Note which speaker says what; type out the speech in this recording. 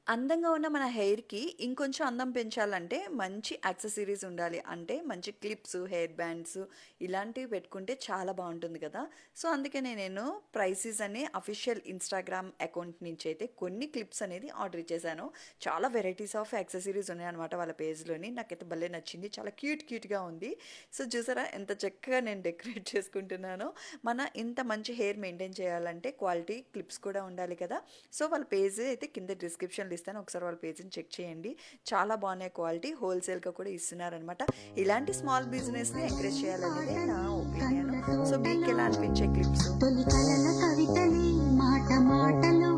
Speaker 1: అందంగా ఉన్న మన హెయిర్‌కి ఇంకొంచెం అందం పెంచాలంటే మంచి యాక్సెసరీస్ ఉండాలి. అంటే మంచి క్లిప్స్, హెయిర్ బ్యాండ్స్ ఇలాంటివి పెట్టుకుంటే చాలా బావుంటుంది కదా! సో, అందుకనే నేను ప్రైసీస్ అనే అఫీషియల్ ఇన్‌స్టాగ్రామ్ అకౌంట్ నుంచయితే కొన్ని క్లిప్స్ అనేది ఆర్డర్ ఇచ్చేసాను. చాలా వెరైటీస్ ఆఫ్ యాక్సెసరీస్ ఉన్నాయన్నమాట వాళ్ళ పేజ్‌లోని. నాకైతే భలే నచ్చింది. చాలా క్యూట్‌గా ఉంది. సో, చూసారా ఎంత చక్కగా నేను డెకరేట్ చేసుకుంటున్నానో. ఇంత మంచి హెయిర్ మెయింటైన్ చేయాలంటే క్వాలిటీ క్లిప్స్ కూడా ఉండాలి కదా! సో, వాళ్ళ పేజ్ అయితే కింద డిస్క్రిప్షన్‌లో ఇస్తాను. ఒకసారి వాళ్ళ పేజ్‌ని చెక్ చేయండి. చాలా బాగున్నాయి క్వాలిటీ. హోల్‌సేల్‌గా కూడా ఇస్తున్నారనమాట. ఇలాంటి స్మాల్ బిజినెస్‌ని ఎంకరేజ్ చేయాలనేదే నా ఒపీనియన్. సో, మీకెలా అనిపించే క్లిప్స్?
Speaker 2: తొలి కలల కవితలే మాట మాటలు